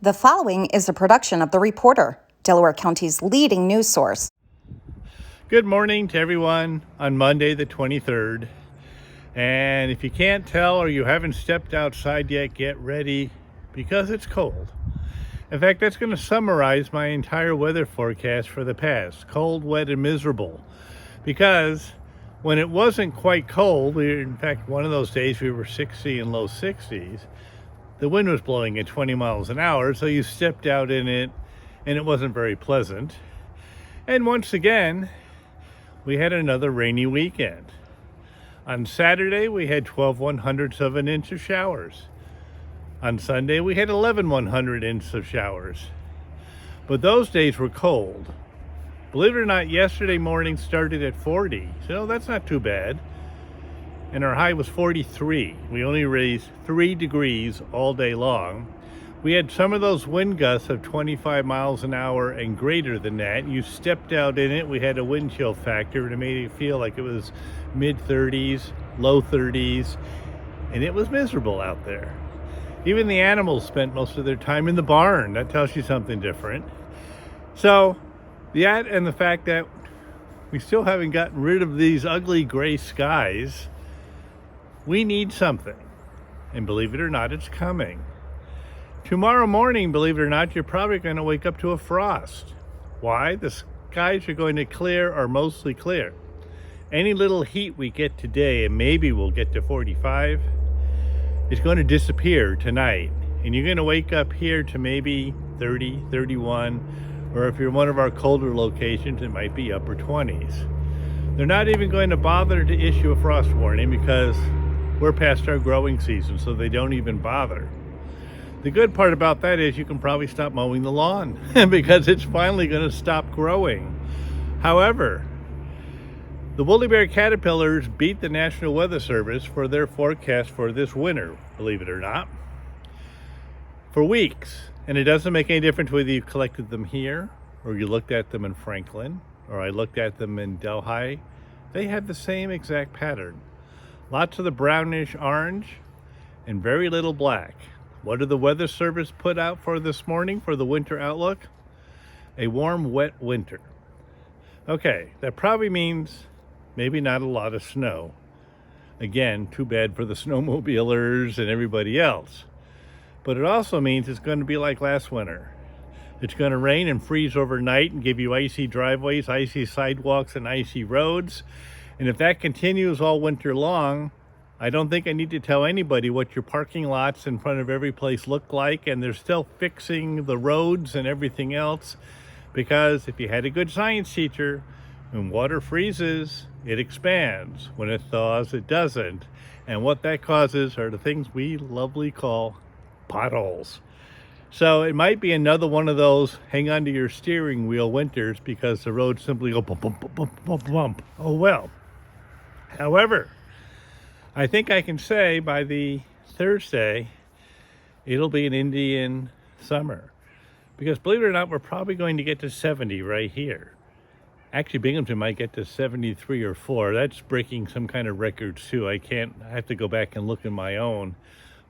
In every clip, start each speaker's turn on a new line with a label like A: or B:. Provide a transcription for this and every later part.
A: The following is a production of The Reporter, Delaware County's leading news source.
B: Good morning to everyone on Monday the 23rd. And if you can't tell or you haven't stepped outside yet, get ready because it's cold. In fact, that's going to summarize my entire weather forecast for the past. Cold, wet, and miserable. Because when it wasn't quite cold, in fact, one of those days we were 60 and low 60s, the wind was blowing at 20 miles an hour, so you stepped out in it, and it wasn't very pleasant. And once again, we had another rainy weekend. On Saturday, we had 12 100ths of an inch of showers. On Sunday, we had 11 100ths of showers. But those days were cold. Believe it or not, yesterday morning started at 40, so that's not too bad. And our high was 43. We only raised 3 degrees all day long. We had some of those wind gusts of 25 miles an hour and greater than that. You stepped out in it, we had a wind chill factor, and it made it feel like it was mid-30s, low 30s, and it was miserable out there. Even the animals spent most of their time in the barn. That tells you something different. So, that and the fact that we still haven't gotten rid of these ugly gray skies, we need something. And believe it or not, it's coming. Tomorrow morning, believe it or not, you're probably going to wake up to a frost. Why? The skies are going to clear or mostly clear. Any little heat we get today, and maybe we'll get to 45, is going to disappear tonight. And you're going to wake up here to maybe 30, 31, or if you're one of our colder locations, it might be upper 20s. They're not even going to bother to issue a frost warning because we're past our growing season, so they don't even bother. The good part about that is you can probably stop mowing the lawn because it's finally going to stop growing. However, the woolly bear caterpillars beat the National Weather Service for their forecast for this winter, believe it or not, for weeks. And it doesn't make any difference whether you collected them here or you looked at them in Franklin or I looked at them in Delhi. They have the same exact pattern. Lots of the brownish orange and very little black. What did the Weather Service put out for this morning for the winter outlook? A warm, wet winter. Okay, that probably means maybe not a lot of snow. Again, too bad for the snowmobilers and everybody else. But it also means it's going to be like last winter. It's going to rain and freeze overnight and give you icy driveways, icy sidewalks, and icy roads. And if that continues all winter long, I don't think I need to tell anybody what your parking lots in front of every place look like, and they're still fixing the roads and everything else, because if you had a good science teacher, when water freezes, it expands. When it thaws, it doesn't. And what that causes are the things we lovely call potholes. So it might be another one of those hang on to your steering wheel winters because the roads simply go bump, bump, bump, bump, bump, bump. Oh well. However, I think I can say by the Thursday, it'll be an Indian summer. Because believe it or not, we're probably going to get to 70 right here. Actually, Binghamton might get to 73 or 4. That's breaking some kind of records too. I have to go back and look in my own.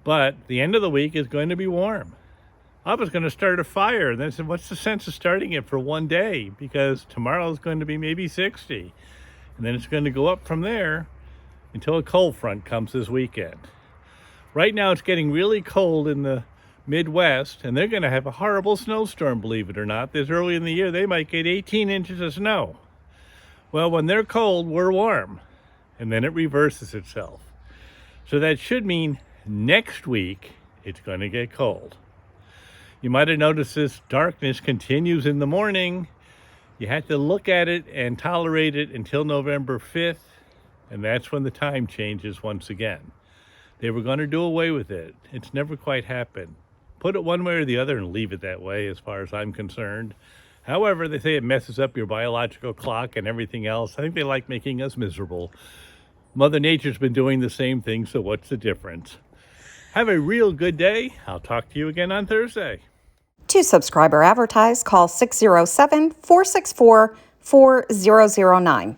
B: But the end of the week is going to be warm. I was going to start a fire. And then I said, what's the sense of starting it for one day? Because tomorrow is going to be maybe 60. And then it's going to go up from there until a cold front comes this weekend. Right now it's getting really cold in the Midwest, and they're going to have a horrible snowstorm, believe it or not. This early in the year, they might get 18 inches of snow. Well, when they're cold, we're warm, and then it reverses itself. So that should mean next week it's going to get cold. You might have noticed this darkness continues in the morning. You have to look at it and tolerate it until November 5th, and that's when the time changes once again. They were going to do away with it. It's never quite happened. Put it one way or the other and leave it that way as far as I'm concerned. However, they say it messes up your biological clock and everything else. I think they like making us miserable. Mother Nature's been doing the same thing, so what's the difference? Have a real good day. I'll talk to you again on Thursday.
A: To subscribe or advertise, call 607-464-4009.